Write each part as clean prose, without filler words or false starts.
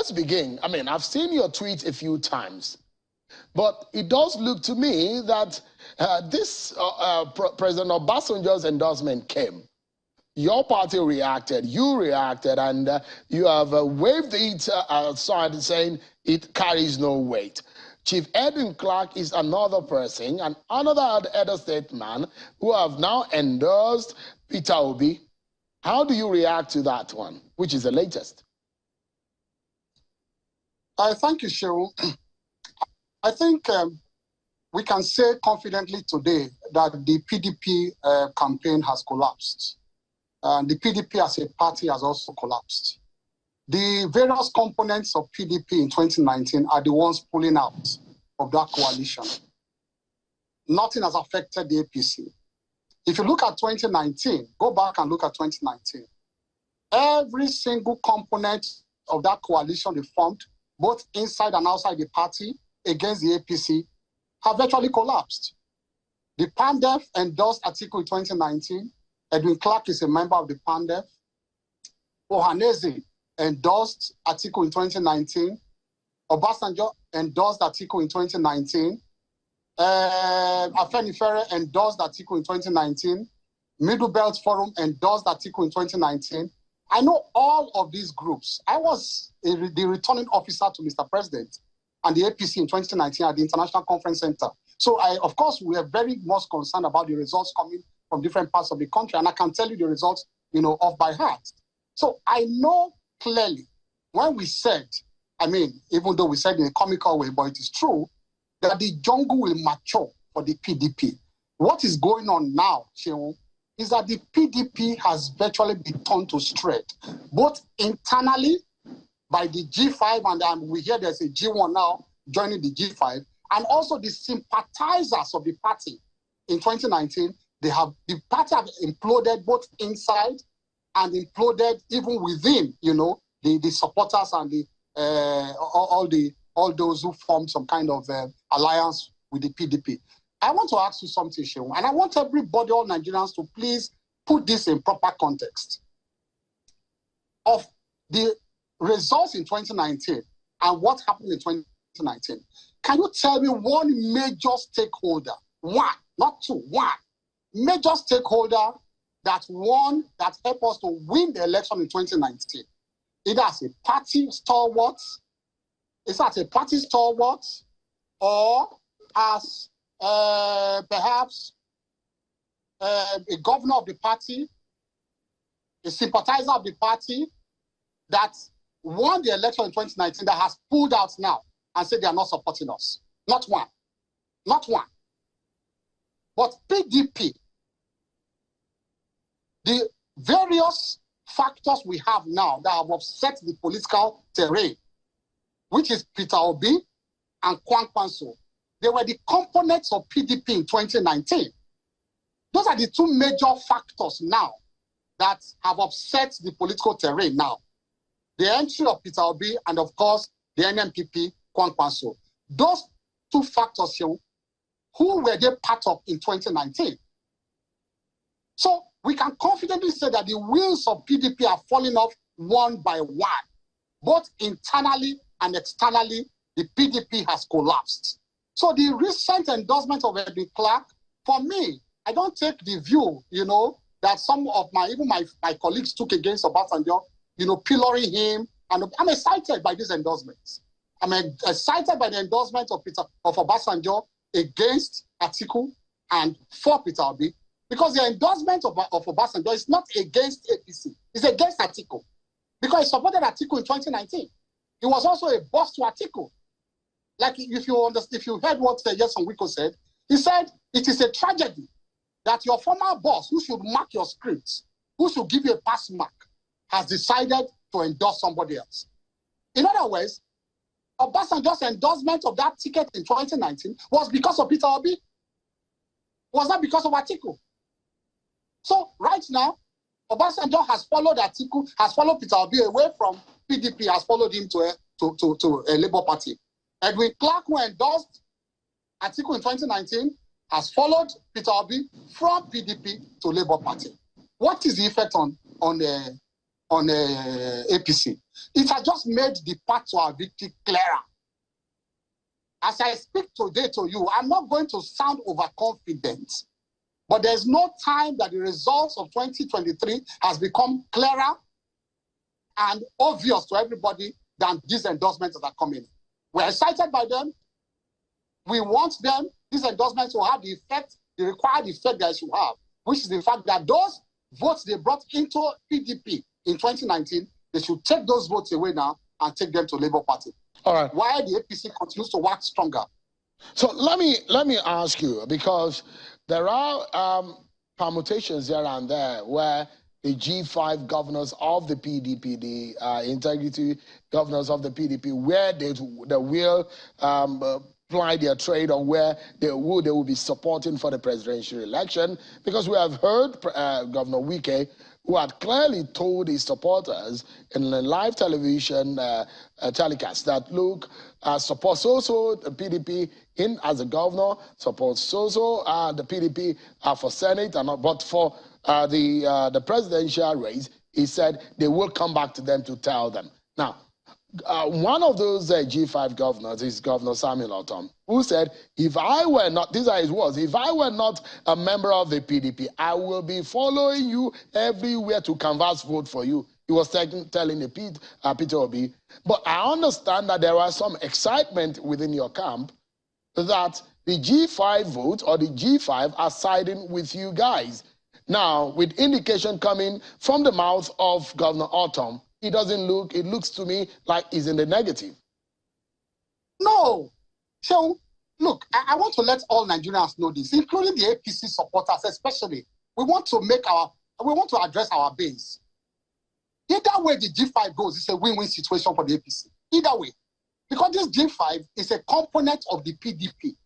let's begin. I mean, I've seen your tweet a few times, but it does look to me that President Obasanjo's endorsement came. Your party reacted, you reacted, and you have waved it aside saying it carries no weight. Chief Edwin Clark is another person, and another Edo State man who have now endorsed Peter Obi. How do you react to that one, which is the latest? Thank you, Shehu. I think we can say confidently today that the PDP campaign has collapsed. The PDP as a party has also collapsed. The various components of PDP in 2019 are the ones pulling out of that coalition. Nothing has affected the APC. If you look at 2019, go back and look at 2019, every single component of that coalition they formed, both inside and outside the party, against the APC, have virtually collapsed. The PANDEF endorsed Atiku in 2019. Edwin Clark is a member of the PANDEF. Ohaneze endorsed Atiku in 2019. Obasanjo endorsed Atiku in 2019. Afenifere endorsed Atiku in 2019. Middle Belt Forum endorsed Atiku in 2019. I know all of these groups. I was the returning officer to Mr. President and the APC in 2019 at the International Conference Center. So, of course, we are very much concerned about the results coming from different parts of the country, and I can tell you the results, off by heart. So I know clearly when we said, I mean, even though we said in a comical way, but it is true, that the jungle will mature for the PDP. What is going on now, Shehu, is that the PDP has virtually been turned to straight, both internally by the G5, and we hear there's a G1 now joining the G5, and also the sympathizers of the party in 2019. The party have imploded both inside and imploded even within, the supporters and all those who formed some kind of alliance with the PDP. I want to ask you something, Shehu, and I want everybody, all Nigerians, to please put this in proper context of the results in 2019 and what happened in 2019. Can you tell me one major stakeholder, one, not two, one, major stakeholder that helped us to win the election in 2019, either as a party stalwart, or as perhaps a governor of the party, a sympathizer of the party that won the election in 2019 that has pulled out now and said they are not supporting us. Not one. Not one. But PDP, the various factors we have now that have upset the political terrain, which is Peter Obi and Kwankwanso, they were the components of PDP in 2019. Those are the two major factors now that have upset the political terrain now. The entry of Peter Obi and, of course, the NMPP, Kwankwanso. Those two factors here, who were they part of in 2019? So we can confidently say that the wheels of PDP are falling off one by one. Both internally and externally, the PDP has collapsed. So the recent endorsement of Edwin Clark, for me, I don't take the view, that some of my colleagues took against Obasanjo, pilloring him. And I'm excited by these endorsements. I'm excited by the endorsement of Obasanjo against Atiku and for Peter Obi, because the endorsement of Obasanjo is not against APC, it's against Atiku, because he supported Atiku in 2019. He was also a boss to Atiku. Like if you heard what Yeson Wiko said, he said it is a tragedy that your former boss, who should mark your scripts, who should give you a pass mark, has decided to endorse somebody else. In other words, Obasanjo's endorsement of that ticket in 2019 was because of Peter Obi. Was that because of Atiku? So right now, Obasanjo has followed Atiku, has followed Peter Obi away from PDP, has followed him to a Labour Party. Edwin Clark, who endorsed Atiku in 2019, has followed Peter Obi from PDP to Labour Party. What is the effect on APC. It has just made the path to our victory clearer. As I speak today to you, I'm not going to sound overconfident, but there's no time that the results of 2023 has become clearer and obvious to everybody than these endorsements that are coming. We're excited by them. We want them. These endorsements will have the effect, the required effect that it should have, which is the fact that those votes they brought into PDP in 2019, they should take those votes away now and take them to Labour Party. All right. Why the APC continues to work stronger. So let me ask you, because there are permutations here and there where the G5 governors of the PDP, the integrity governors of the PDP, where they will ply their trade on where they will be supporting for the presidential election, because we have heard Governor Wike, who had clearly told his supporters in a live television telecast that, look, support so-so the PDP in as a governor, support so-so the PDP for Senate, but for the presidential race, he said they will come back to them to tell them. Now, one of those G5 governors is Governor Samuel Ortom, who said, if I were not, these are his words, if I were not a member of the PDP, I will be following you everywhere to canvass vote for you. He was telling Peter Obi. But I understand that there was some excitement within your camp that the G5 vote or the G5 are siding with you guys. Now, with indication coming from the mouth of Governor Ortom, it looks to me like he's in the negative. No. So, look, I want to let all Nigerians know this, including the APC supporters especially. We want to address our base. Either way the G5 goes, it's a win-win situation for the APC. Either way. Because this G5 is a component of the PDP.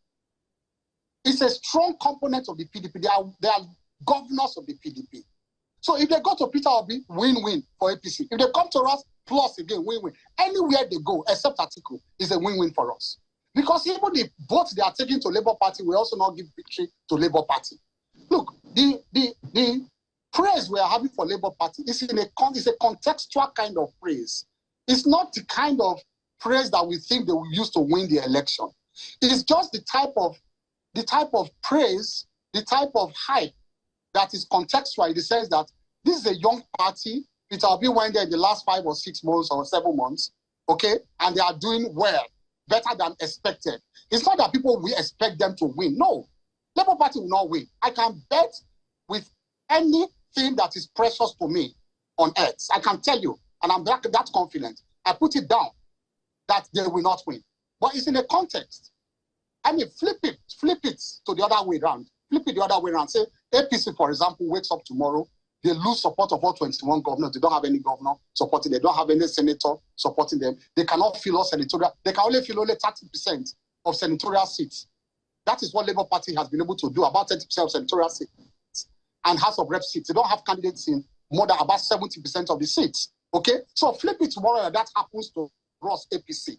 It's a strong component of the PDP. They are governors of the PDP. So if they go to Peter Obi, win-win for APC. If they come to us, plus again, win-win. Anywhere they go, except Atiku, is a win-win for us. Because even the votes they are taking to Labour Party will also not give victory to Labour Party. Look, the praise we are having for Labour Party is a contextual kind of praise. It's not the kind of praise that we think they will use to win the election. It is just the type of praise, the type of hype that is contextual in the sense that this is a young party. Peter Obi went there in the last 5 or 6 months or 7 months, okay? And they are doing well, better than expected. It's not that people will expect them to win. No, Labour Party will not win. I can bet with anything that is precious to me on earth. I can tell you, and I'm that confident. I put it down that they will not win. But it's in a context. I mean, flip it to the other way around. Flip it the other way around. Say, APC, for example, wakes up tomorrow, they lose support of all 21 governors. They don't have any governor supporting them. They don't have any senator supporting them. They cannot fill all senatorial. They can only fill only 30% of senatorial seats. That is what Labour Party has been able to do, about 30% of senatorial seats and House of Rep seats. They don't have candidates in more than about 70% of the seats. Okay? So flip it tomorrow and that happens to Ross APC.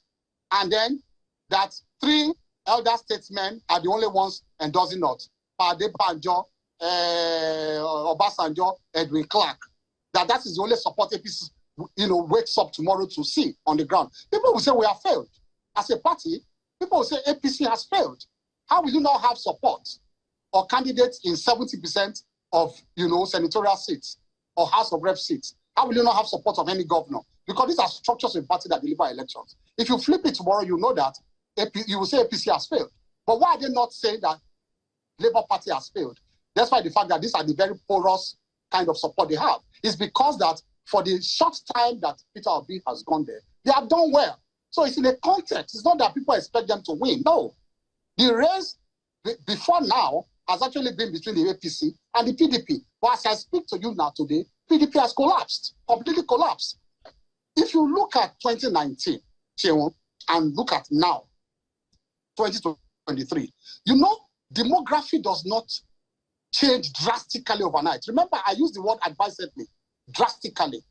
And then that 3 elder statesmen are the only ones endorsing us. Pade Banjo, Obasanjo, Edwin Clark. That is the only support APC, wakes up tomorrow to see on the ground. People will say we have failed. As a party, people will say APC has failed. How will you not have support or candidates in 70% of, senatorial seats or House of Rep seats? How will you not have support of any governor? Because these are structures of party that deliver elections. If you flip it tomorrow, you know that you will say APC has failed. But why are they not saying that Labour Party has failed? That's why the fact that these are the very porous kind of support they have. Is because that for the short time that Peter Obi has gone there, they have done well. So it's in a context. It's not that people expect them to win. No. The race before now has actually been between the APC and the PDP. But as I speak to you now today, PDP has collapsed, completely collapsed. If you look at 2019, and look at now, 2023, demography does not change drastically overnight. Remember, I used the word advisedly, drastically.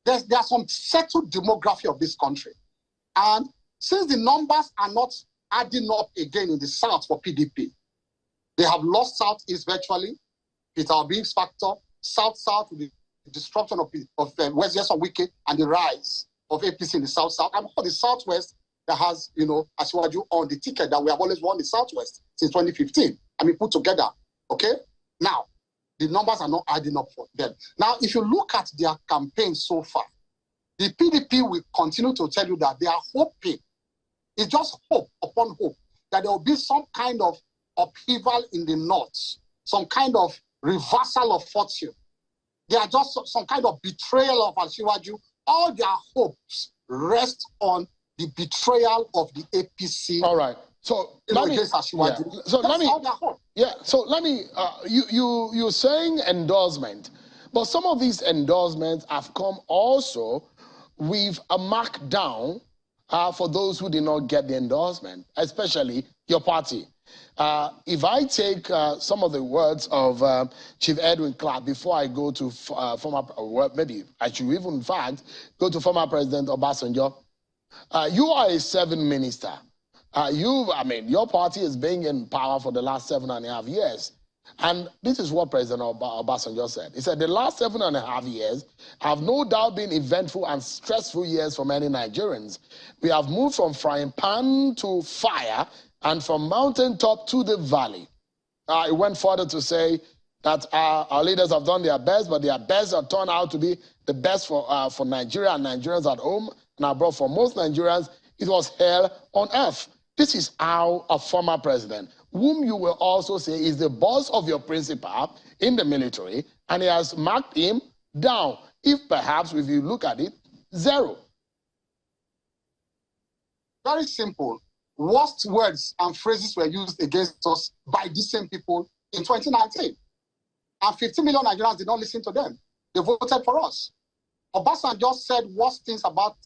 There's some settled demography of this country. And since the numbers are not adding up again in the South for PDP, they have lost Southeast virtually. Peter Obi's factor, South-South with the destruction of West Wike and the rise of APC in the South-South. I'm for the Southwest that has, Asiwaju on the ticket that we have always won the Southwest since 2015. Put together, okay? Now, the numbers are not adding up for them. Now, if you look at their campaign so far, the PDP will continue to tell you that they are hoping, it's just hope upon hope, that there will be some kind of upheaval in the North, some kind of reversal of fortune. They are just some kind of betrayal of Asiwaju. All their hopes rest on the betrayal of the APC. All right. So let me. You're saying endorsement, but some of these endorsements have come also with a markdown for those who did not get the endorsement, especially your party. If I take some of the words of Chief Edwin Clark before I go to maybe I should even, in fact, go to former President Obasanjo. You are a 7th minister. Your party has been in power for the last 7.5 years. And this is what President Obasanjo said. He said, the last 7.5 years have no doubt been eventful and stressful years for many Nigerians. We have moved from frying pan to fire and from mountaintop to the valley. He went further to say that our leaders have done their best, but their best have turned out to be the best for Nigeria and Nigerians at home and abroad. For most Nigerians, it was hell on earth. This is how a former president, whom you will also say is the boss of your principal in the military, and he has marked him down. If perhaps, if you look at it, 0. Very simple. Worst words and phrases were used against us by these same people in 2019. And 50 million Nigerians did not listen to them. They voted for us. Obasanjo said worst things about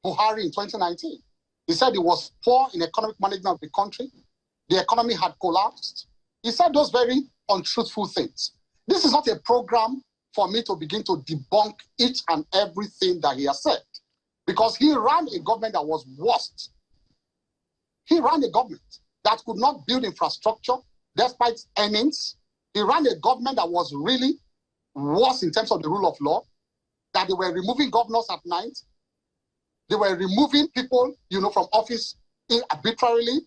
Buhari in 2019. He said he was poor in economic management of the country. The economy had collapsed. He said those very untruthful things. This is not a program for me to begin to debunk each and everything that he has said, because he ran a government that was worst. He ran a government that could not build infrastructure despite earnings. He ran a government that was really worse in terms of the rule of law, that they were removing governors at night. They were removing people, from office arbitrarily.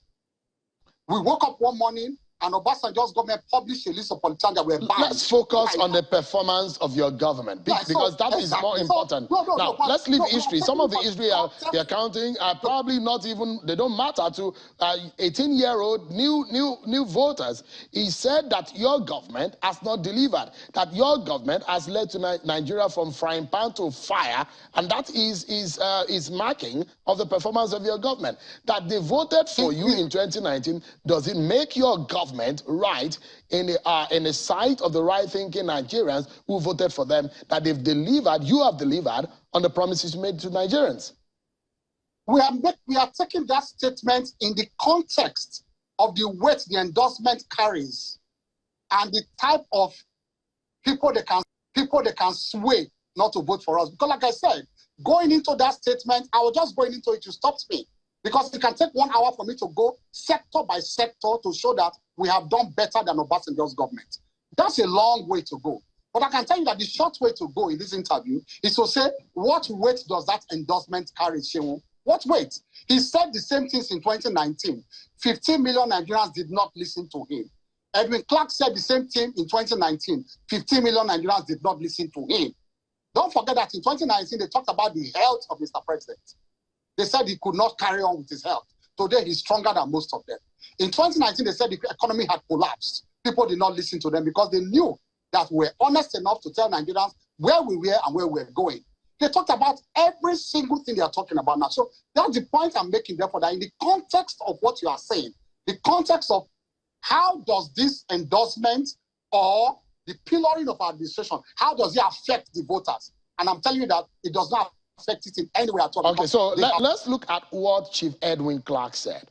We woke up one morning and Obasanjo's government published a list of politicians that were banned. Let's focus on the performance of your government, because that is more important. Now, let's leave history. Some of the history they're counting are probably not even, they don't matter to 18-year-old new voters. He said that your government has not delivered, that your government has led to Nigeria from frying pan to fire, and that is marking of the performance of your government. That they voted for you in 2019, does it make your government right in the sight of the right-thinking Nigerians who voted for them, that they've delivered, you have delivered on the promises made to Nigerians? We are taking that statement in the context of the weight the endorsement carries and the type of people they can sway not to vote for us. Because like I said, going into that statement, I was just going into it, you stopped me. Because it can take 1 hour for me to go sector by sector to show that we have done better than Obasanjo's government. That's a long way to go. But I can tell you that the short way to go in this interview is to say, what weight does that endorsement carry, Shehu? What weight? He said the same things in 2019. 15 million Nigerians did not listen to him. Edwin Clark said the same thing in 2019. 15 million Nigerians did not listen to him. Don't forget that in 2019, they talked about the health of Mr. President. They said he could not carry on with his health. Today, he's stronger than most of them. In 2019, they said the economy had collapsed. People did not listen to them because they knew that we were honest enough to tell Nigerians where we were and where we were going. They talked about every single thing they are talking about now. So that's the point I'm making, therefore, that in the context of what you are saying, the context of how does this endorsement or the pillaring of our administration, how does it affect the voters? And I'm telling you that it does not affect it in any way at all. Okay, so let's look at what Chief Edwin Clark said.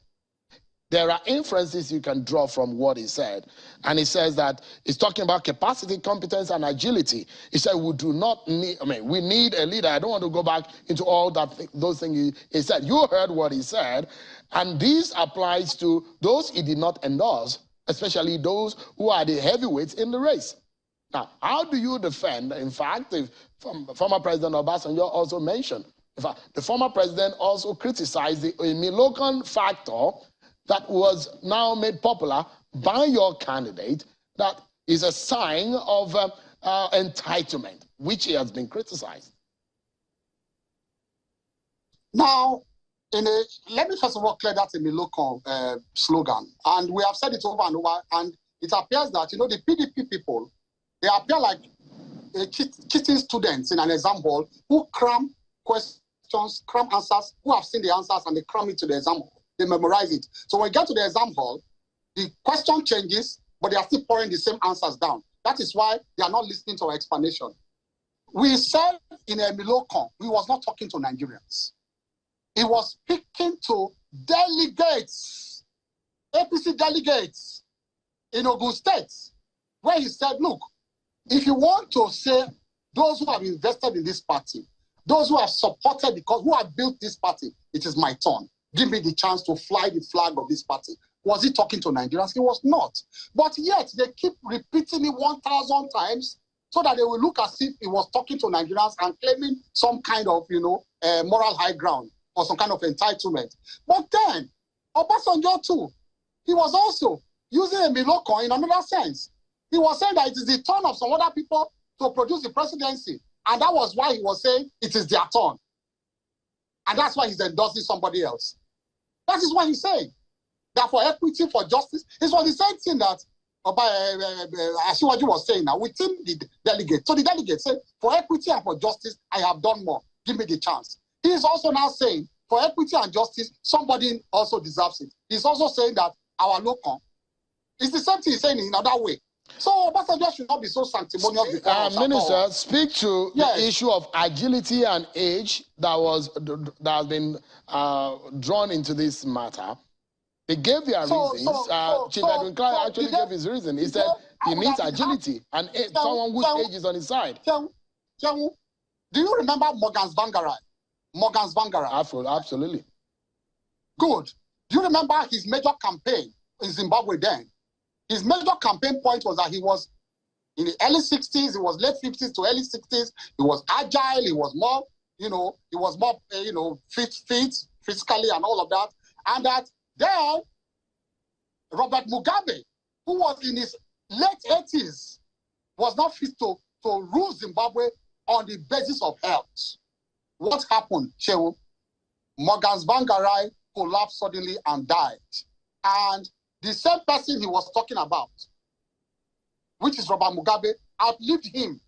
There are inferences you can draw from what he said. And he says that he's talking about capacity, competence, and agility. He said we do not need, we need a leader. I don't want to go back into all those things he said. You heard what he said. And this applies to those he did not endorse, especially those who are the heavyweights in the race. Now, how do you defend, in fact, if former President Obasanjo also mentioned, in fact, the former president also criticized the Emilokan factor that was now made popular by your candidate, that is a sign of entitlement, which he has been criticized. Now, let me first of all clear that Emilokan slogan, and we have said it over and over, and it appears that, you know, the PDP people, they appear like cheating students in an exam hall who cram questions, cram answers, who have seen the answers and they cram it to the exam hall. They memorize it. So when we get to the exam hall, the question changes, but they are still pouring the same answers down. That is why they are not listening to our explanation. We said in Emilokan, we was not talking to Nigerians. He was speaking to delegates, APC delegates in Ogun State, where he said, look, if you want to say those who have invested in this party, those who have supported, because who have built this party, it is my turn. Give me the chance to fly the flag of this party. Was he talking to Nigerians? He was not. But yet they keep repeating it 1,000 times so that they will look as if he was talking to Nigerians and claiming some kind of, you know, moral high ground or some kind of entitlement. But then, Obasanjo too, he was also using Emilokan in another sense. He was saying that it is the turn of some other people to produce the presidency. And that was why he was saying it is their turn. And that's why he's endorsing somebody else. That is what he's saying. That for equity, for justice, it was the same thing that Asiwaju was saying now within the delegates. So the delegates said, for equity and for justice, I have done more. Give me the chance. He is also now saying, for equity and justice, somebody also deserves it. He's also saying that our local, it's the same thing he's saying in another way. So Obasanjo should not be so sanctimonious. Minister, speak to the issue of agility and age that has been drawn into this matter. They gave their reasons. Chief Edwin Clark actually gave his reason. He said he needs agility and someone whose age is on his side. Do you remember Morgan's Vangarai? Morgan's Vangarai. Absolutely. Good. Do you remember his major campaign in Zimbabwe then? His major campaign point was that he was in the early 60s, he was late 50s to early 60s. He was agile, he was more, fit physically and all of that. And that then Robert Mugabe, who was in his late 80s, was not fit to rule Zimbabwe on the basis of health. What happened, Shehu? Morgan's Vangarai collapsed suddenly and died. And the same person he was talking about, which is Robert Mugabe, outlived him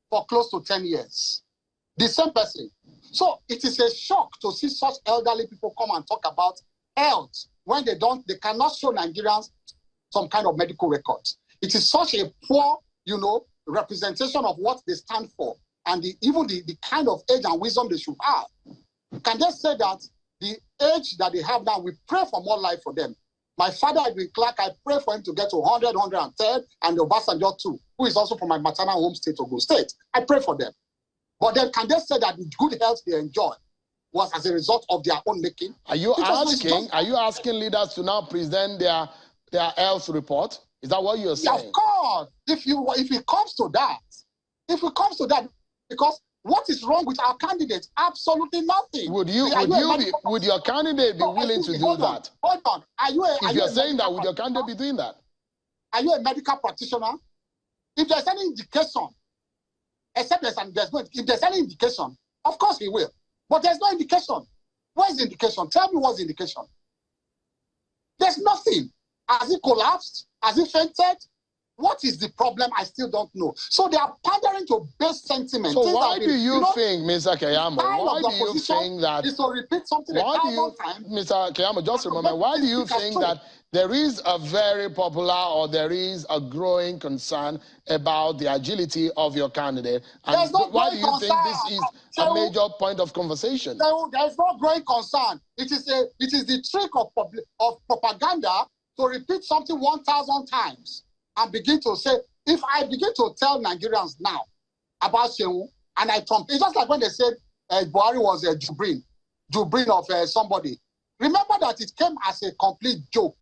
for close to 10 years. The same person. So it is a shock to see such elderly people come and talk about health when they cannot show Nigerians some kind of medical records. It is such a poor, representation of what they stand for and even the kind of age and wisdom they should have. Can they say that the age that they have now, we pray for more life for them? My father, Edwin Clark, I pray for him to get to 100, 110, and Obasanjo too, who is also from my maternal home state, Ogun State. I pray for them. But then can they say that the good health they enjoy was as a result of their own making? Are you asking leaders to now present their health report? Is that what you're saying? Yeah, of course. If it comes to that, because what is wrong with our candidates? Absolutely nothing. Would your candidate be willing to do that? Hold on. If you're saying that, would your candidate be doing that? Are you a medical practitioner? If there's any indication, if there's any indication, of course he will. But there's no indication. Where's the indication? Tell me what's the indication. There's nothing. Has he collapsed? Has he fainted? What is the problem? I still don't know. So they are pandering to base sentiment. So why do you think, Mr. Keyamo, why do you think that... is to repeat something Mr. Keyamo, just remember, why do you think that there is a very popular or there is a growing concern about the agility of your candidate? And why do you think this is a major point of conversation? There is no growing concern. It is the trick of propaganda to repeat something 1,000 times. And begin to say, if I begin to tell Nigerians now about Shehu, and it's just like when they said Buhari was a Jubrin of somebody. Remember that it came as a complete joke.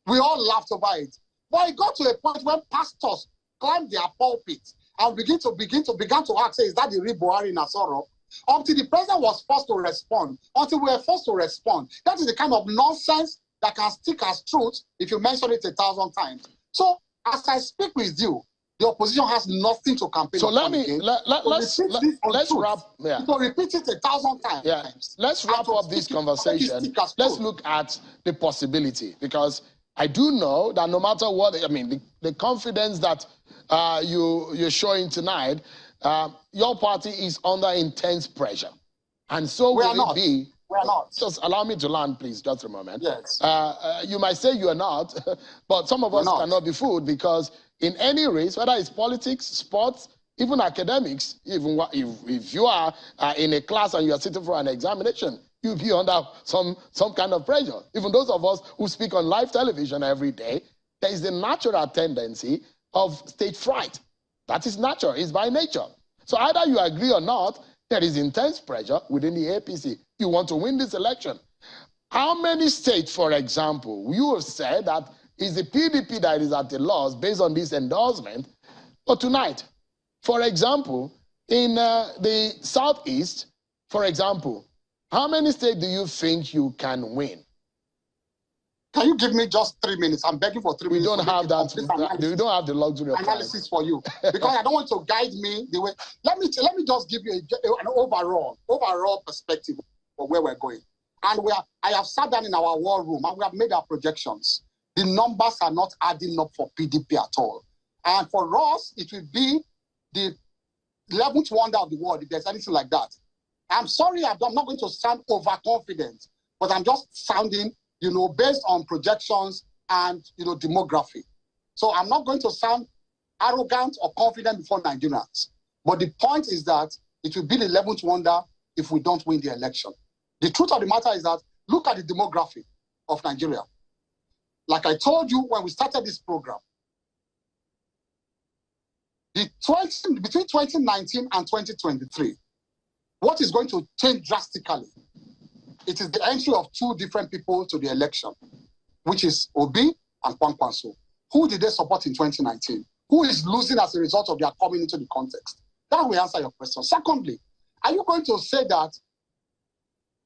We all laughed over it. But it got to a point when pastors climbed their pulpits and began to ask, say, is that the real Buhari in Asoro? Until the president was forced to respond, until we were forced to respond. That is the kind of nonsense that can stick as truth if you mention it 1,000 times. So, as I speak with you, the opposition has nothing to campaign so upon. Let's wrap. Yeah. So repeat it 1,000 times. Yeah. Let's wrap up this conversation. Let's look at the possibility, because I do know that no matter what, I mean, the confidence that you're showing tonight, your party is under intense pressure, and so will it be. We are not. Just allow me to land, please, just a moment. Yes. You might say you are not, but some of us cannot be fooled, because in any race, whether it's politics, sports, even academics, even if you are in a class and you are sitting for an examination, you'll be under some kind of pressure. Even those of us who speak on live television every day, there is the natural tendency of stage fright. That is natural, it's by nature. So either you agree or not, there is intense pressure within the APC. You want to win this election. How many states, for example, you have said that it's the PDP that is at the loss based on this endorsement? But tonight, for example, in the Southeast, for example, how many states do you think you can win? Can you give me just 3 minutes? I'm begging for 3 minutes. We don't have that. We don't have the luxury of analysis for you, because I don't want to guide me the way. Let me just give you an overall perspective of where we're going. And I have sat down in our war room and we have made our projections. The numbers are not adding up for PDP at all. And for us, it will be the 11th wonder of the world, if there's anything like that. I'm sorry, I'm not going to sound overconfident, but I'm just sounding, based on projections and, demography. So I'm not going to sound arrogant or confident before Nigerians. But the point is that it will be the 11th wonder if we don't win the election. The truth of the matter is that look at the demography of Nigeria. Like I told you when we started this program, between 2019 and 2023, what is going to change drastically? It is the entry of two different people to the election, which is Obi and Kwankwaso. Who did they support in 2019? Who is losing as a result of their coming into the context? That will answer your question. Secondly, are you going to say that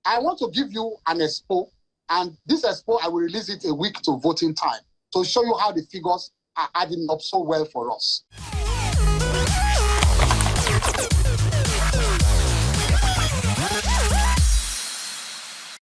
I want to give you an expo, and this expo, I will release it a week to voting time to show you how the figures are adding up so well for us?